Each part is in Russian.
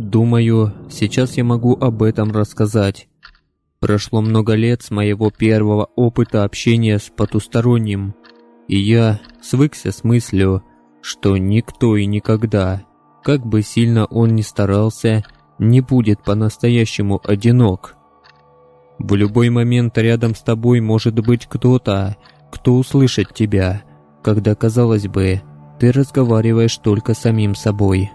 Думаю, сейчас я могу об этом рассказать. Прошло много лет с моего первого опыта общения с потусторонним, и я свыкся с мыслью, что никто и никогда, как бы сильно он ни старался, не будет по-настоящему одинок. В любой момент рядом с тобой может быть кто-то, кто услышит тебя, когда, казалось бы, ты разговариваешь только с самим собой.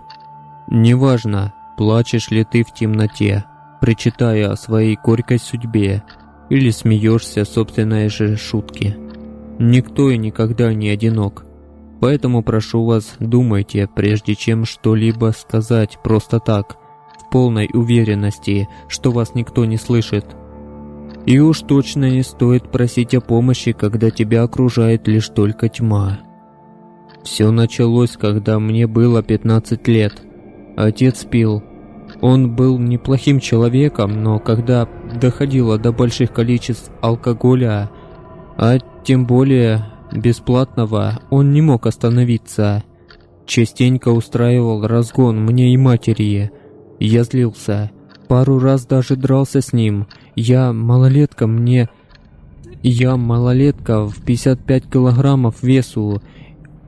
Неважно, плачешь ли ты в темноте, причитая о своей горькой судьбе, или смеешься собственной же шутке. Никто и никогда не одинок. Поэтому прошу вас, думайте, прежде чем что-либо сказать просто так, в полной уверенности, что вас никто не слышит. И уж точно не стоит просить о помощи, когда тебя окружает лишь только тьма. Все началось, когда мне было 15 лет. Отец пил. Он был неплохим человеком, но когда доходило до больших количеств алкоголя, а тем более бесплатного, он не мог остановиться. Частенько устраивал разгон мне и матери. Я злился. Пару раз даже дрался с ним. Я малолетка в 55 килограммов весу,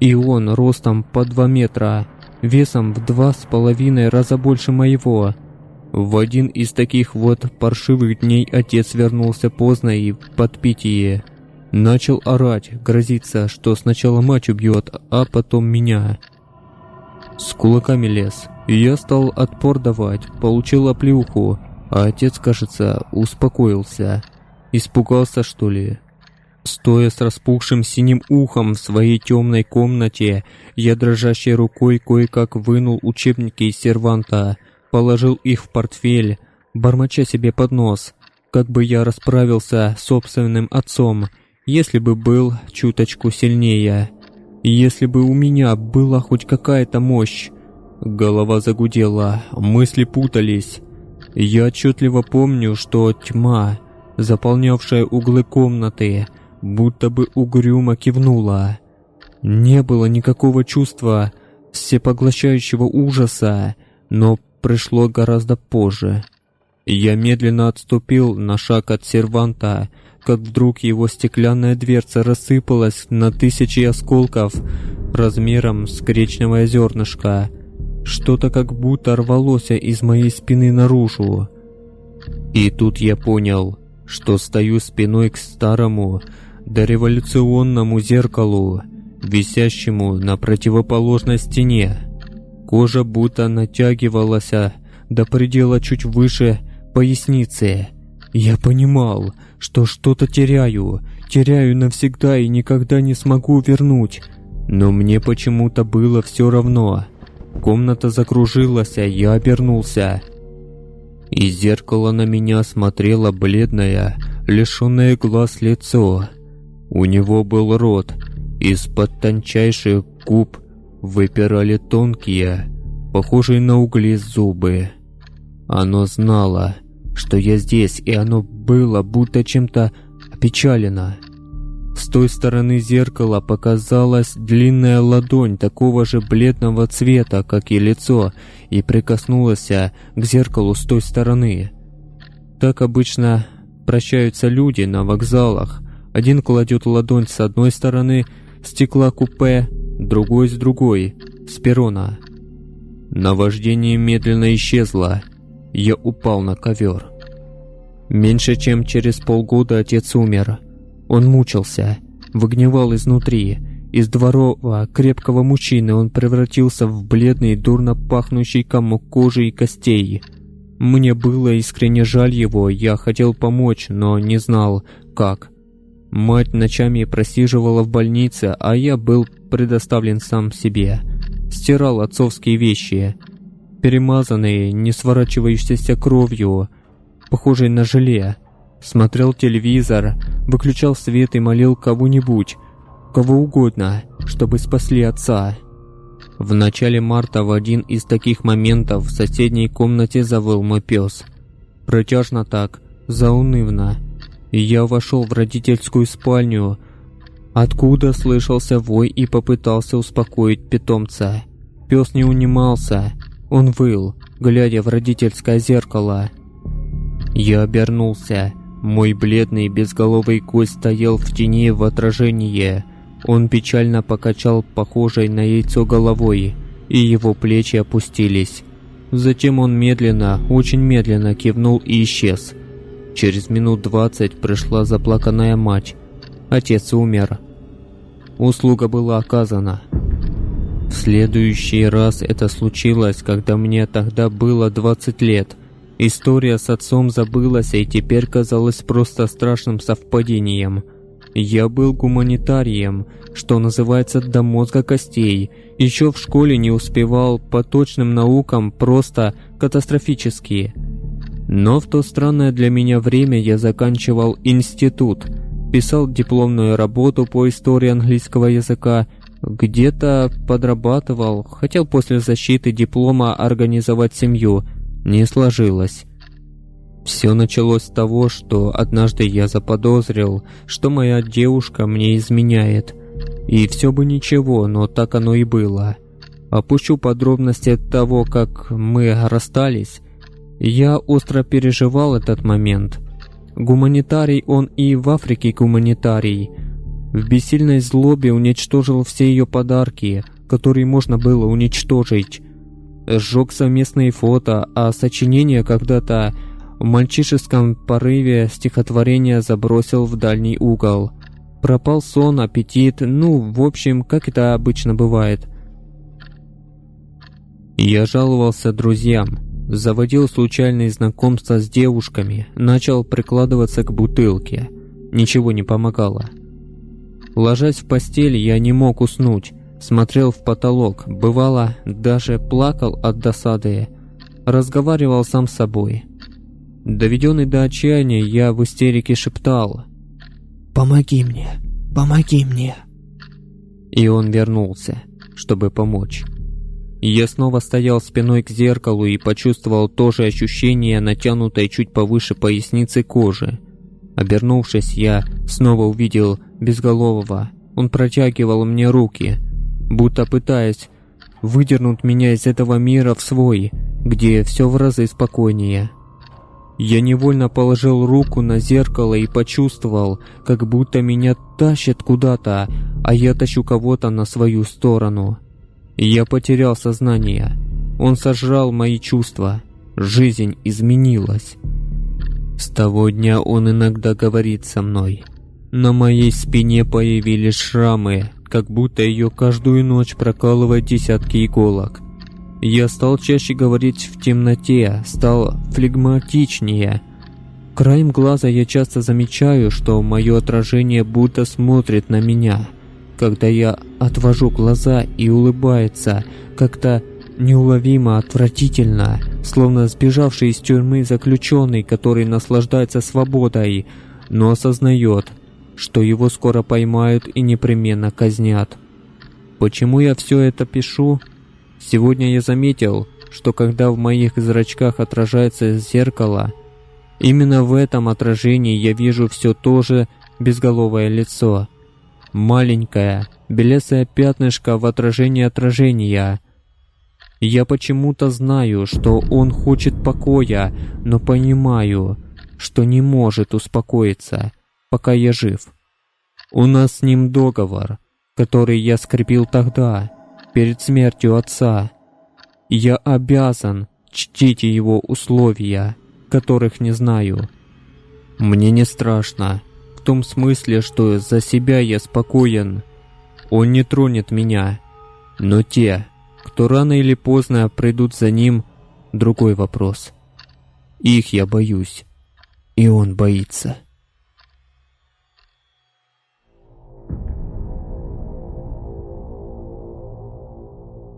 и он ростом по 2 метра, весом в 2,5 раза больше моего. В один из таких вот паршивых дней отец вернулся поздно и в подпитии. Начал орать, грозиться, что сначала мать убьет, а потом меня. С кулаками лез, и я стал отпор давать, получил оплеуху, а отец, кажется, успокоился. Испугался, что ли? Стоя с распухшим синим ухом в своей темной комнате, я дрожащей рукой кое-как вынул учебники из серванта, положил их в портфель, бормоча себе под нос, как бы я расправился с собственным отцом, если бы был чуточку сильнее, если бы у меня была хоть какая-то мощь. Голова загудела, мысли путались. Я отчетливо помню, что тьма, заполнявшая углы комнаты, будто бы угрюмо кивнула. Не было никакого чувства всепоглощающего ужаса, но пришло гораздо позже. Я медленно отступил на шаг от серванта, как вдруг его стеклянная дверца рассыпалась на тысячи осколков размером с гречневое зернышко. Что-то как будто рвалось из моей спины наружу. И тут я понял, что стою спиной к старому дореволюционному зеркалу, висящему на противоположной стене. Кожа будто натягивалась до предела чуть выше поясницы. Я понимал, что что-то теряю навсегда и никогда не смогу вернуть. Но мне почему-то было все равно. Комната закружилась, а я обернулся. Из зеркала на меня смотрело бледное, лишенное глаз лицо. У него был рот, из-под тончайших губ выпирали тонкие, похожие на угли зубы. Оно знало, что я здесь, и оно было будто чем-то опечалено. С той стороны зеркала показалась длинная ладонь такого же бледного цвета, как и лицо, и прикоснулась к зеркалу с той стороны. Так обычно прощаются люди на вокзалах. Один кладет ладонь с одной стороны стекла купе, другой с другой, с перрона. Наваждение медленно исчезло. Я упал на ковер. Меньше чем через полгода отец умер. Он мучился, выгнивал изнутри. Из здорового, крепкого мужчины он превратился в бледный, дурно пахнущий комок кожи и костей. Мне было искренне жаль его, я хотел помочь, но не знал, как. Мать ночами просиживала в больнице, а я был предоставлен сам себе. Стирал отцовские вещи, перемазанные, не сворачивающейся кровью, похожие на желе. Смотрел телевизор, выключал свет и молил кого-нибудь, кого угодно, чтобы спасли отца. В начале марта в один из таких моментов в соседней комнате завыл мой пес. Протяжно так, заунывно. И я вошел в родительскую спальню, откуда слышался вой, и попытался успокоить питомца. Пес не унимался, он выл, глядя в родительское зеркало. Я обернулся. Мой бледный безголовый гость стоял в тени в отражении. Он печально покачал похожей на яйцо головой, и его плечи опустились. Затем он медленно, очень медленно кивнул и исчез. Через минут 20 пришла заплаканная мать. Отец умер. Услуга была оказана. В следующий раз это случилось, когда мне тогда было 20 лет. История с отцом забылась и теперь казалась просто страшным совпадением. Я был гуманитарием, что называется, до мозга костей. Еще в школе не успевал по точным наукам, просто катастрофически. Но в то странное для меня время я заканчивал институт, писал дипломную работу по истории английского языка, где-то подрабатывал, хотел после защиты диплома организовать семью, не сложилось. Все началось с того, что однажды я заподозрил, что моя девушка мне изменяет. И все бы ничего, но так оно и было. Опущу подробности того, как мы расстались. Я остро переживал этот момент. Гуманитарий он и в Африке гуманитарий. В бессильной злобе уничтожил все ее подарки, которые можно было уничтожить. Сжег совместные фото, а сочинение когда-то в мальчишеском порыве стихотворения забросил в дальний угол. Пропал сон, аппетит, в общем, как это обычно бывает. Я жаловался друзьям, заводил случайные знакомства с девушками, начал прикладываться к бутылке. Ничего не помогало. Ложась в постель, я не мог уснуть, смотрел в потолок, бывало, даже плакал от досады, разговаривал сам с собой. Доведенный до отчаяния, я в истерике шептал: «Помоги мне, помоги мне!» И он вернулся, чтобы помочь. Я снова стоял спиной к зеркалу и почувствовал то же ощущение натянутой чуть повыше поясницы кожи. Обернувшись, я снова увидел безголового. Он протягивал мне руки, будто пытаясь выдернуть меня из этого мира в свой, где все в разы спокойнее. Я невольно положил руку на зеркало и почувствовал, как будто меня тащат куда-то, а я тащу кого-то на свою сторону. Я потерял сознание. Он сожрал мои чувства. Жизнь изменилась. С того дня он иногда говорит со мной. На моей спине появились шрамы, как будто ее каждую ночь прокалывают десятки иголок. Я стал чаще говорить в темноте, стал флегматичнее. Краем глаза я часто замечаю, что мое отражение будто смотрит на меня. Когда я отвожу глаза и улыбается, как-то неуловимо отвратительно, словно сбежавший из тюрьмы заключенный, который наслаждается свободой, но осознает, что его скоро поймают и непременно казнят. Почему я все это пишу? Сегодня я заметил, что когда в моих зрачках отражается зеркало, именно в этом отражении я вижу все то же безголовое лицо. Маленькое, белесое пятнышко в отражении отражения. Я почему-то знаю, что он хочет покоя, но понимаю, что не может успокоиться, пока я жив. У нас с ним договор, который я скрепил тогда, перед смертью отца. Я обязан чтить его условия, которых не знаю. Мне не страшно, в том смысле, что за себя я спокоен. Он не тронет меня, но те, кто рано или поздно придут за ним, другой вопрос. Их я боюсь, и он боится.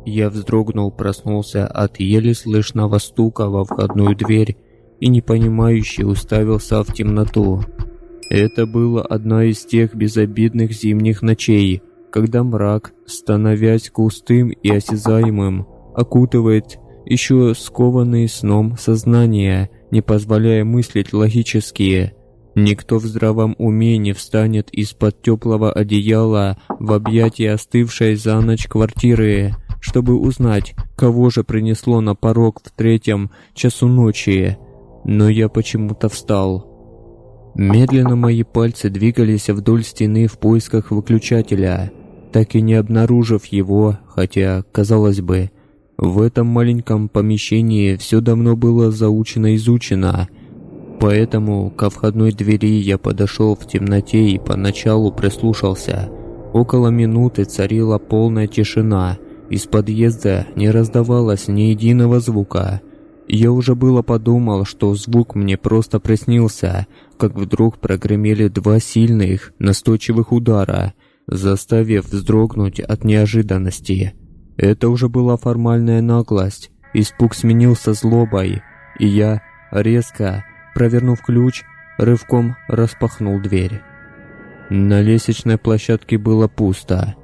Я вздрогнул, проснулся от еле слышного стука во входную дверь и непонимающе уставился в темноту. Это была одна из тех безобидных зимних ночей, когда мрак, становясь густым и осязаемым, окутывает еще скованные сном сознание, не позволяя мыслить логически. Никто в здравом уме не встанет из-под теплого одеяла в объятия остывшей за ночь квартиры, чтобы узнать, кого же принесло на порог в 3 часу ночи, но я почему-то встал. Медленно мои пальцы двигались вдоль стены в поисках выключателя, так и не обнаружив его, хотя, казалось бы, в этом маленьком помещении все давно было заучено-изучено. Поэтому ко входной двери я подошел в темноте и поначалу прислушался. Около минуты царила полная тишина, из подъезда не раздавалось ни единого звука. Я уже было подумал, что звук мне просто приснился, как вдруг прогремели 2 сильных, настойчивых удара, заставив вздрогнуть от неожиданности. Это уже была формальная наглость, испуг сменился злобой, и я, резко провернув ключ, рывком распахнул дверь. На лестничной площадке было пусто.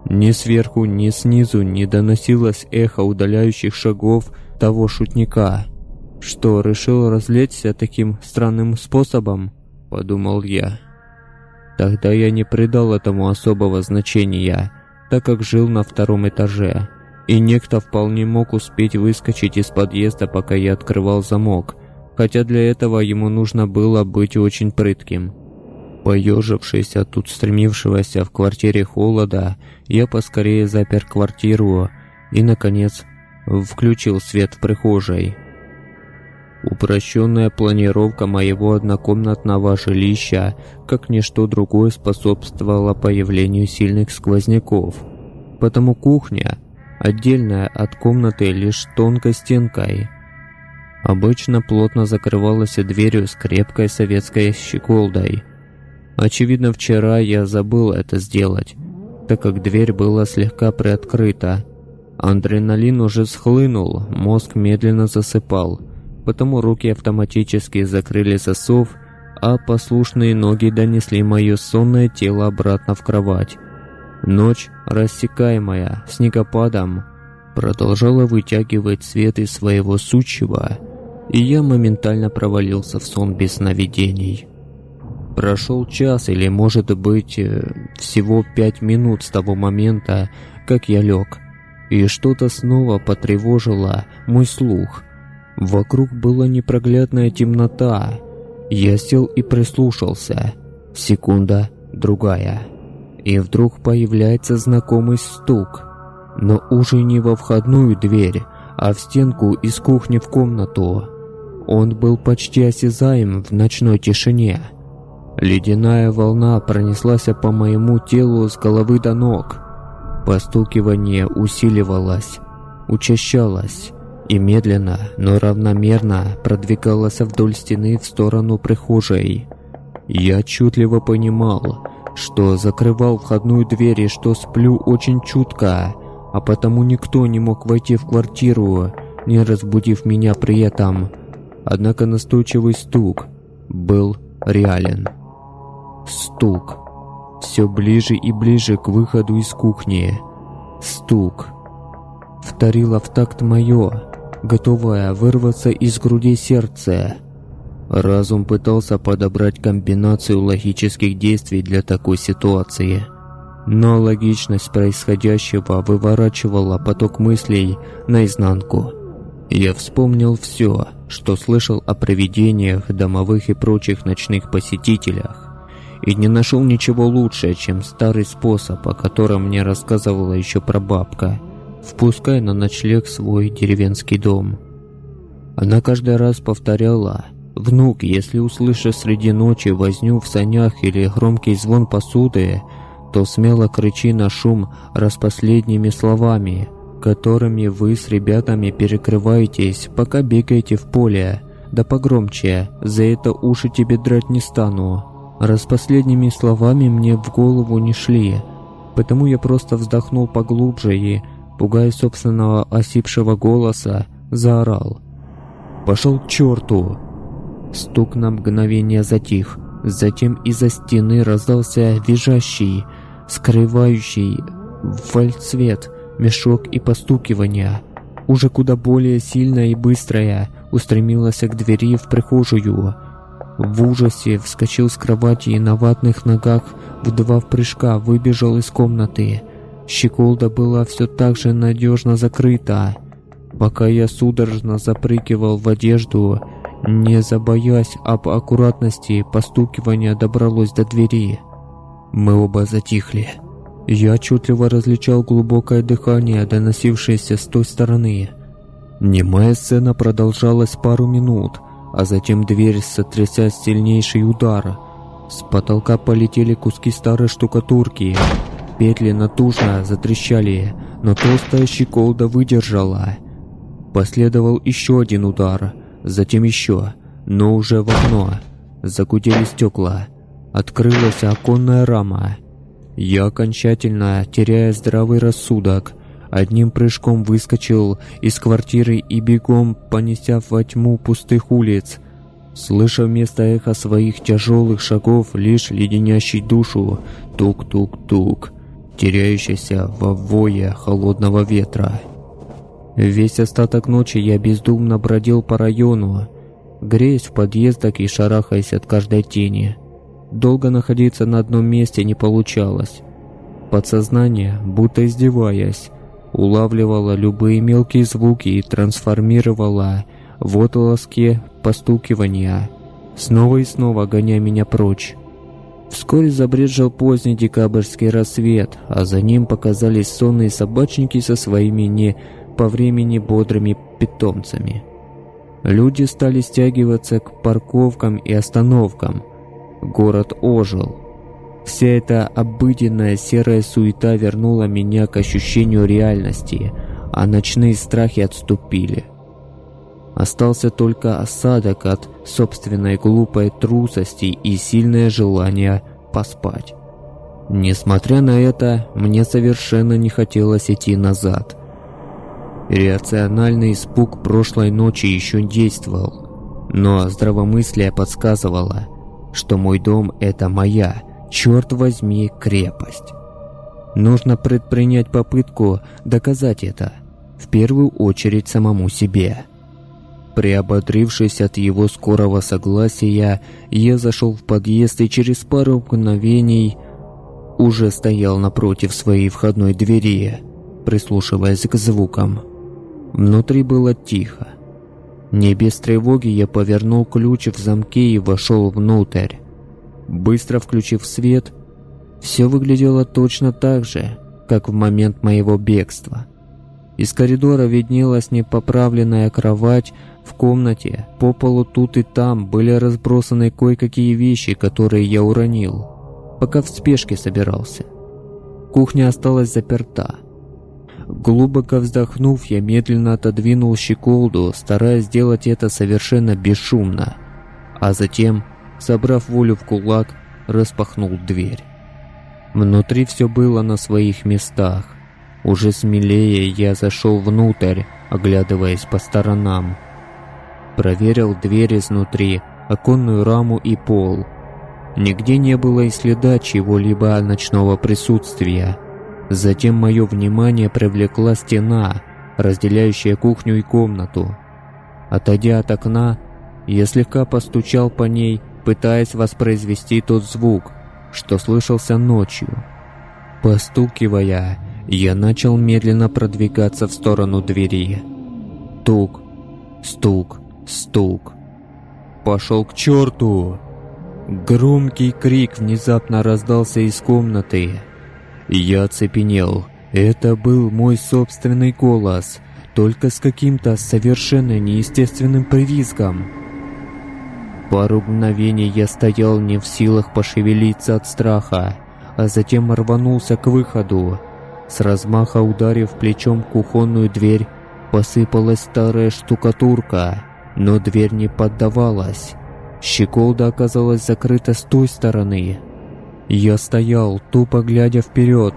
Ни сверху, ни снизу не доносилось эхо удаляющих шагов того шутника. «Что, решил развлечься таким странным способом?» – подумал я. Тогда я не придал этому особого значения, так как жил на 2 этаже, и некто вполне мог успеть выскочить из подъезда, пока я открывал замок, хотя для этого ему нужно было быть очень прытким. Поежившись от устремившегося в квартире холода, я поскорее запер квартиру и, наконец, включил свет в прихожей. Упрощенная планировка моего однокомнатного жилища, как ничто другое, способствовала появлению сильных сквозняков. Потому кухня, отдельная от комнаты лишь тонкой стенкой, обычно плотно закрывалась дверью с крепкой советской щеколдой. Очевидно, вчера я забыл это сделать, так как дверь была слегка приоткрыта. Адреналин уже схлынул, мозг медленно засыпал, потому руки автоматически закрыли засов, а послушные ноги донесли мое сонное тело обратно в кровать. Ночь, рассекаемая снегопадом, продолжала вытягивать свет из своего сучьего, и я моментально провалился в сон без сновидений. Прошел час или, может быть, всего 5 минут с того момента, как я лег, и что-то снова потревожило мой слух. Вокруг была непроглядная темнота. Я сел и прислушался. Секунда, другая. И вдруг появляется знакомый стук. Но уже не во входную дверь, а в стенку из кухни в комнату. Он был почти осязаем в ночной тишине. Ледяная волна пронеслась по моему телу с головы до ног. Постукивание усиливалось, учащалось и медленно, но равномерно продвигалось вдоль стены в сторону прихожей. Я отчетливо понимал, что закрывал входную дверь и что сплю очень чутко, а потому никто не мог войти в квартиру, не разбудив меня при этом. Однако настойчивый стук был реален. Стук. Все ближе и ближе к выходу из кухни. Стук. Вторило в такт мое, готовое вырваться из груди сердце. Разум пытался подобрать комбинацию логических действий для такой ситуации, но логичность происходящего выворачивала поток мыслей наизнанку. Я вспомнил все, что слышал о привидениях, домовых и прочих ночных посетителях, и не нашел ничего лучше, чем старый способ, о котором мне рассказывала еще прабабка, впускай на ночлег свой деревенский дом. Она каждый раз повторяла: «Внук, если услышишь среди ночи возню в санях или громкий звон посуды, то смело кричи на шум распоследними словами, которыми вы с ребятами перекрываетесь, пока бегаете в поле. Да погромче, за это уши тебе драть не стану». Распоследними словами мне в голову не шли, потому я просто вздохнул поглубже и, пугаясь собственного осипшего голоса, заорал: «Пошел к черту!» Стук на мгновение затих, затем из-за стены раздался визжащий, скрывающий вальцвет, мешок и постукивание. Уже куда более сильное и быстрое устремилось к двери в прихожую. В ужасе вскочил с кровати и на ватных ногах в 2 прыжка выбежал из комнаты. Щеколда была все так же надежно закрыта. Пока я судорожно запрыгивал в одежду, не забоясь об аккуратности, постукивание добралось до двери. Мы оба затихли. Я отчетливо различал глубокое дыхание, доносившееся с той стороны. Немая сцена продолжалась пару минут, а затем дверь сотрясясь сильнейший удар. С потолка полетели куски старой штукатурки. Петли натужно затрещали, но толстая щеколда выдержала. Последовал еще один удар, затем еще, но уже в окно. Загудели стекла. Открылась оконная рама. Я окончательно, теряя здравый рассудок, одним прыжком выскочил из квартиры и бегом, понеся во тьму пустых улиц, слыша вместо эха своих тяжелых шагов лишь леденящий душу тук-тук-тук, теряющийся во вое холодного ветра. Весь остаток ночи я бездумно бродил по району, греясь в подъездах и шарахаясь от каждой тени. Долго находиться на одном месте не получалось. Подсознание, будто издеваясь, улавливало любые мелкие звуки и трансформировало в отголоски постукивания, снова и снова гоня меня прочь. Вскоре забрезжил поздний декабрьский рассвет, а за ним показались сонные собачники со своими не по времени бодрыми питомцами. Люди стали стягиваться к парковкам и остановкам. Город ожил. Вся эта обыденная серая суета вернула меня к ощущению реальности, а ночные страхи отступили. Остался только осадок от собственной глупой трусости и сильное желание поспать. Несмотря на это, мне совершенно не хотелось идти назад. Иррациональный испуг прошлой ночи еще действовал, но здравомыслие подсказывало, что мой дом – это моя, черт возьми, крепость. Нужно предпринять попытку доказать это, в первую очередь самому себе. Приободрившись от его скорого согласия, я зашел в подъезд и через пару мгновений уже стоял напротив своей входной двери, прислушиваясь к звукам. Внутри было тихо. Не без тревоги я повернул ключ в замке и вошел внутрь. Быстро включив свет, все выглядело точно так же, как в момент моего бегства. Из коридора виднелась непоправленная кровать, в комнате по полу тут и там были разбросаны кое-какие вещи, которые я уронил, пока в спешке собирался. Кухня осталась заперта. Глубоко вздохнув, я медленно отодвинул щеколду, стараясь сделать это совершенно бесшумно, а затем, собрав волю в кулак, распахнул дверь. Внутри все было на своих местах. Уже смелее я зашел внутрь, оглядываясь по сторонам. Проверил дверь изнутри, оконную раму и пол. Нигде не было и следа чего-либо ночного присутствия. Затем мое внимание привлекла стена, разделяющая кухню и комнату. Отойдя от окна, я слегка постучал по ней, пытаясь воспроизвести тот звук, что слышался ночью. Постукивая, я начал медленно продвигаться в сторону двери. Тук, стук, стук. «Пошел к черту!» Громкий крик внезапно раздался из комнаты. Я оцепенел. Это был мой собственный голос, только с каким-то совершенно неестественным привизгом. Пару мгновений я стоял не в силах пошевелиться от страха, а затем рванулся к выходу. С размаха ударив плечом кухонную дверь, посыпалась старая штукатурка, но дверь не поддавалась. Щеколда оказалась закрыта с той стороны. Я стоял, тупо глядя вперед,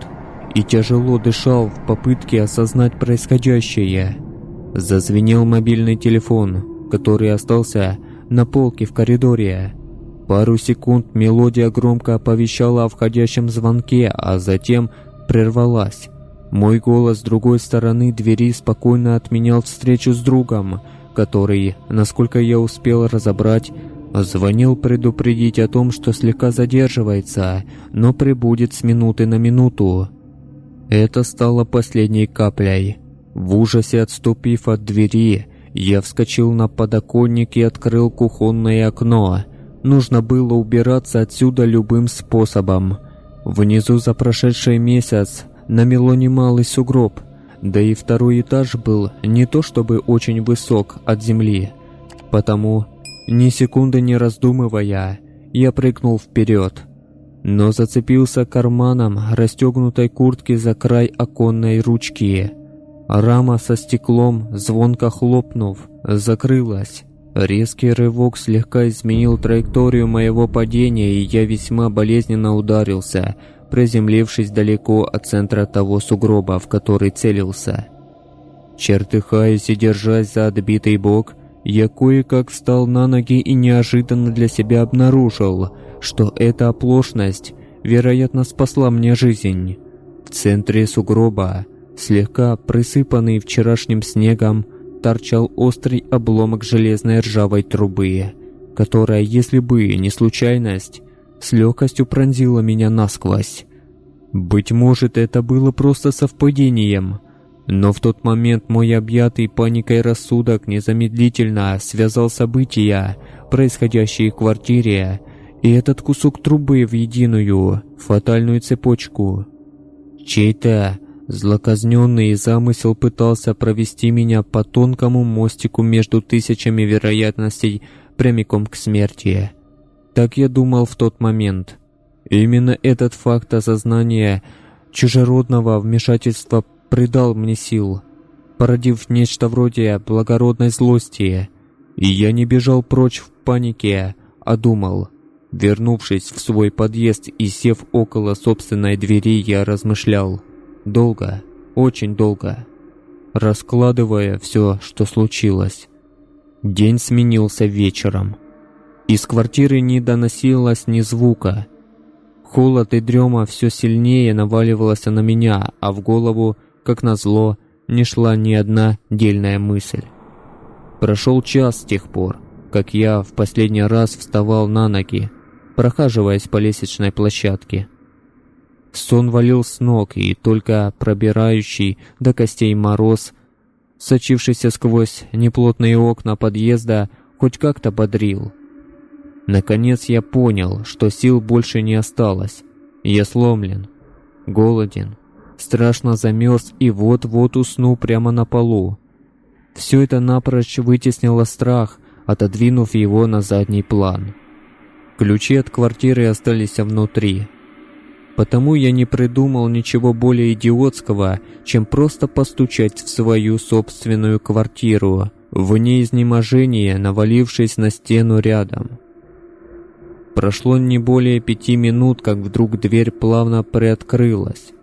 и тяжело дышал в попытке осознать происходящее. Зазвенел мобильный телефон, который остался на полке в коридоре. Пару секунд мелодия громко оповещала о входящем звонке, а затем прервалась. Мой голос с другой стороны двери спокойно отменял встречу с другом, который, насколько я успел разобрать, звонил предупредить о том, что слегка задерживается, но прибудет с минуты на минуту. Это стало последней каплей. В ужасе отступив от двери, я вскочил на подоконник и открыл кухонное окно. Нужно было убираться отсюда любым способом. Внизу за прошедший месяц намело немалый сугроб, да и второй этаж был не то чтобы очень высок от земли. Потому, ни секунды не раздумывая, я прыгнул вперед, но зацепился карманом расстегнутой куртки за край оконной ручки. Рама со стеклом, звонко хлопнув, закрылась. Резкий рывок слегка изменил траекторию моего падения, и я весьма болезненно ударился, приземлившись далеко от центра того сугроба, в который целился. Чертыхаясь и держась за отбитый бок, я кое-как встал на ноги и неожиданно для себя обнаружил, что эта оплошность, вероятно, спасла мне жизнь. В центре сугроба, слегка присыпанный вчерашним снегом, торчал острый обломок железной ржавой трубы, которая, если бы не случайность, с легкостью пронзила меня насквозь. Быть может, это было просто совпадением, но в тот момент мой объятый паникой рассудок незамедлительно связал события, происходящие в квартире, и этот кусок трубы в единую, фатальную цепочку. Чей-то злоказненный замысел пытался провести меня по тонкому мостику между тысячами вероятностей прямиком к смерти. Так я думал в тот момент. Именно этот факт осознания чужеродного вмешательства придал мне сил, породив нечто вроде благородной злости. И я не бежал прочь в панике, а думал. Вернувшись в свой подъезд и сев около собственной двери, я размышлял. Долго, очень долго, раскладывая все, что случилось. День сменился вечером. Из квартиры не доносилось ни звука. Холод и дрема все сильнее наваливалось на меня, а в голову, как назло, не шла ни одна дельная мысль. Прошел час с тех пор, как я в последний раз вставал на ноги, прохаживаясь по лестничной площадке. Сон валил с ног, и только пробирающий до костей мороз, сочившийся сквозь неплотные окна подъезда, хоть как-то бодрил. Наконец я понял, что сил больше не осталось. Я сломлен, голоден, страшно замерз и вот-вот усну прямо на полу. Все это напрочь вытеснило страх, отодвинув его на задний план. Ключи от квартиры остались внутри. Потому я не придумал ничего более идиотского, чем просто постучать в свою собственную квартиру, в неизнеможении навалившись на стену рядом. Прошло не более 5 минут, как вдруг дверь плавно приоткрылась.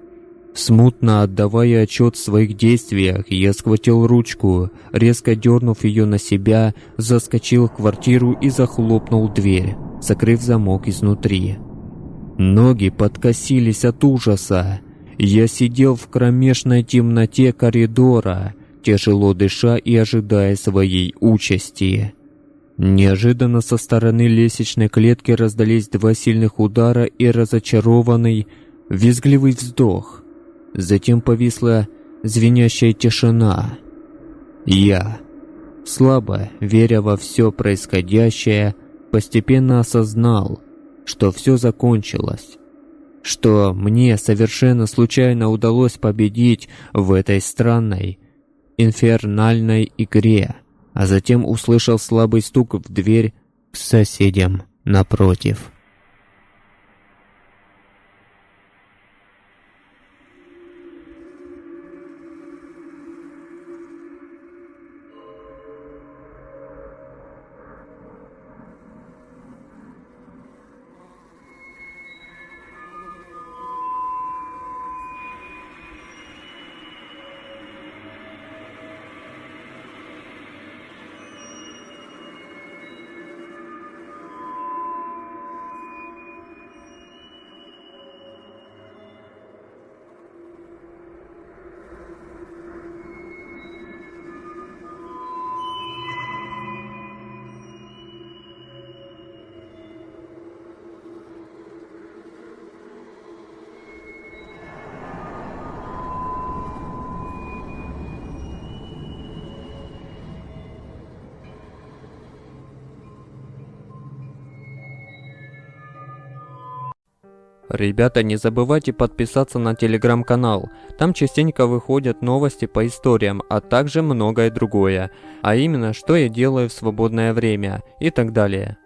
Смутно отдавая отчет в своих действиях, я схватил ручку, резко дернув ее на себя, заскочил в квартиру и захлопнул дверь, закрыв замок изнутри. Ноги подкосились от ужаса. Я сидел в кромешной темноте коридора, тяжело дыша и ожидая своей участи. Неожиданно со стороны лестничной клетки раздались 2 сильных удара и разочарованный, визгливый вздох. Затем повисла звенящая тишина. Я, слабо веря во все происходящее, постепенно осознал, что все закончилось, что мне совершенно случайно удалось победить в этой странной, инфернальной игре, а затем услышал слабый стук в дверь к соседям напротив. Ребята, не забывайте подписаться на телеграм-канал, там частенько выходят новости по историям, а также многое другое, а именно, что я делаю в свободное время и так далее.